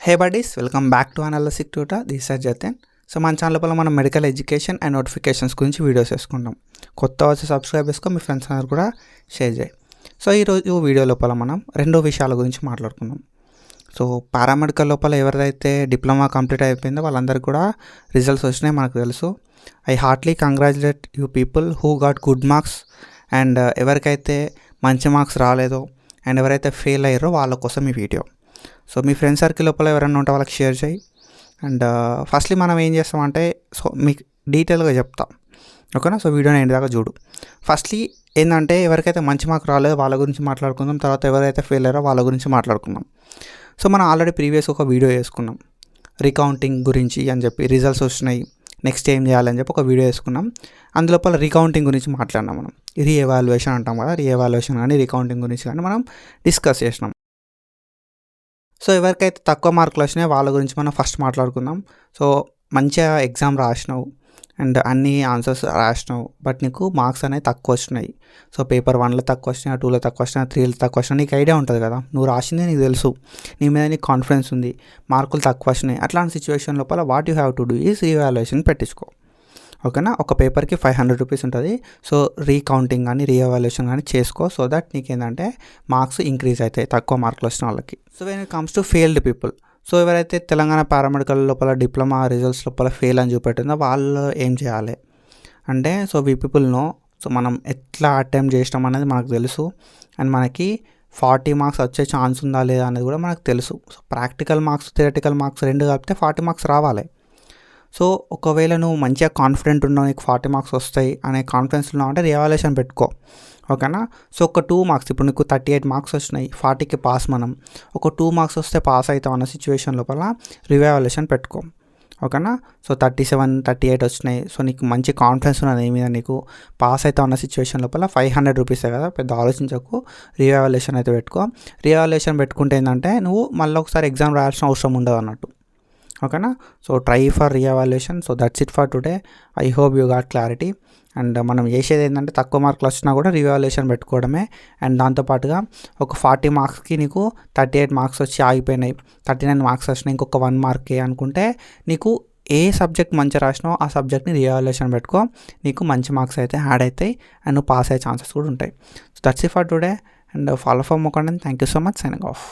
Hey buddies, welcome back to అనలిసిక్ tutor. This is Jatan. So మన channel లోపల మనం మెడికల్ ఎడ్యుకేషన్ అండ్ నోటిఫికేషన్స్ గురించి వీడియోస్ వేసుకుంటాం. కొత్త వచ్చి సబ్స్క్రైబ్ చేసుకో, మీ ఫ్రెండ్స్ అందరూ కూడా షేర్ చేయి. సో ఈరోజు వీడియో లోపల మనం రెండు విషయాల గురించి మాట్లాడుకుందాం. సో పారామెడికల్ లోపల ఎవరైతే డిప్లొమా కంప్లీట్ అయిపోయిందో వాళ్ళందరికీ కూడా రిజల్ట్స్ వచ్చినాయి మనకు తెలుసు. I heartly congratulate you people who got good marks. And ఎవరికైతే మంచి మార్క్స్ రాలేదో అండ్ ఎవరైతే ఫెయిల్ అయ్యారో వాళ్ళ కోసం ఈ వీడియో. సో మీ ఫ్రెండ్ సర్కిల్ లోపల ఎవరైనా ఉంటే వాళ్ళకి షేర్ చేయి. అండ్ ఫస్ట్లీ మనం ఏం చేస్తామంటే, సో మీకు డీటెయిల్గా చెప్తా, ఓకేనా? సో వీడియోని ఎండ్ దాకా చూడు. ఫస్ట్లీ ఏంటంటే, ఎవరికైతే మంచి మార్క్ రాలేదో వాళ్ళ గురించి మాట్లాడుకుందాం. తర్వాత ఎవరైతే ఫెయిల్ అయ్యారో వాళ్ళ గురించి మాట్లాడుకుందాం. సో మనం ఆల్రెడీ ప్రీవియస్ ఒక వీడియో చేసుకున్నాం రీకౌంటింగ్ గురించి అని చెప్పి, రిజల్ట్స్ వచ్చినాయి నెక్స్ట్ ఏం చేయాలని చెప్పి ఒక వీడియో వేసుకున్నాం. అందులోపల రీకౌంటింగ్ గురించి మాట్లాడినాం. మనం రీఎవాల్యుయేషన్ అంటాం కదా, రీఎవాల్యుయేషన్ కానీ రీకౌంటింగ్ గురించి కానీ మనం డిస్కస్ చేసినాం. సో ఎవరికైతే తక్కువ మార్కులు వచ్చినాయో వాళ్ళ గురించి మనం ఫస్ట్ మాట్లాడుకుందాం. సో మంచిగా ఎగ్జామ్ రాసినావు అండ్ అన్ని ఆన్సర్స్ రాసినావు, బట్ నీకు మార్క్స్ అనేవి తక్కువ వచ్చినాయి. సో పేపర్ 1లో తక్కువ వచ్చినాయి, 2లో తక్కువ వచ్చినాయి, 3లో తక్కువ వచ్చినాయి. నీకు ఐడియా ఉంటుంది కదా, నువ్వు రాసిందే నీకు తెలుసు, నీ మీద నీకు కాన్ఫిడెన్స్ ఉంది, మార్కులు తక్కువ వచ్చినాయి. అట్లాంటి సిచ్యువేషన్ లోపల what you have to do is revaluation పెట్టించుకో, ఓకేనా? ఒక పేపర్కి 500 రూపీస్ ఉంటుంది. సో రీకౌంటింగ్ కానీ రీఎవాల్యుయేషన్ కానీ చేసుకో, సో దట్ నీకేంటంటే మార్క్స్ ఇంక్రీజ్ అవుతాయి తక్కువ మార్కులు వచ్చిన వాళ్ళకి. So when it comes to failed people, so ఎవరైతే తెలంగాణ పారామెడికల్ లోపల డిప్లొమా రిజల్ట్స్ లోపల ఫెయిల్ అని చూపెట్టిందో వాళ్ళు ఏం చేయాలి అంటే, so we people know, so మనం ఎట్లా అటెంప్ట్ చేసినాం అనేది మనకు తెలుసు. అండ్ మనకి 40 మార్క్స్ వచ్చే ఛాన్స్ ఉందా లేదా అనేది కూడా మనకు తెలుసు. So practical marks, theoretical marks రెండు కలిపితే 40 మార్క్స్ రావాలి. సో ఒకవేళ నువ్వు మంచిగా కాన్ఫిడెంట్ ఉన్నావు, నీకు 40 మార్క్స్ వస్తాయి అనే కాన్ఫిడెన్స్ ఉన్నావు అంటే రీవాల్యుయేషన్ పెట్టుకో, ఓకేనా? సో ఒక 2 మార్క్స్, ఇప్పుడు నీకు 38 మార్క్స్ వచ్చినాయి, 40కి పాస్. మనం ఒక 2 మార్క్స్ వస్తే పాస్ అవుతాం అన్న సిచ్యువేషన్ లోపల రీవాల్యుయేషన్ పెట్టుకో, ఓకేనా? సో 37, 38 వచ్చినాయి, సో నీకు మంచి కాన్ఫిడెన్స్ ఉన్నది నీ మీద, నీకు పాస్ అవుతాం అన్న సిచ్యువేషన్ లోపల 500 రూపీసే కదా, పెద్ద ఆలోచించకు, రీవాల్యుయేషన్ అయితే పెట్టుకో. రీవాల్యుయేషన్ పెట్టుకుంటే ఏంటంటే నువ్వు మళ్ళీ ఒకసారి ఎగ్జామ్ రాయాల్సిన అవసరం ఉండదు అన్నట్టు, ఓకేనా? So try for re-evaluation. So that's it for today. I hope you got clarity. And మనం చేసేది ఏంటంటే, తక్కువ మార్కులు వచ్చినా కూడా రీఎవాల్యుయేషన్ పెట్టుకోవడమే. అండ్ దాంతోపాటుగా ఒక 40 మార్క్స్కి నీకు 38 మార్క్స్ వచ్చి ఆగిపోయినాయి, 39 మార్క్స్ వచ్చినాయి, ఇంకొక 1 మార్కే అనుకుంటే నీకు ఏ సబ్జెక్ట్ మంచిగా రాసినావో ఆ సబ్జెక్ట్ని రీఎవాల్యుయేషన్ పెట్టుకో, నీకు మంచి మార్క్స్ అయితే యాడ్ అవుతాయి అండ్ నువ్వు పాస్ అయ్యే ఛాన్సెస్ కూడా ఉంటాయి. So that's it for today. And follow for more content. Thank you so much. Signing off.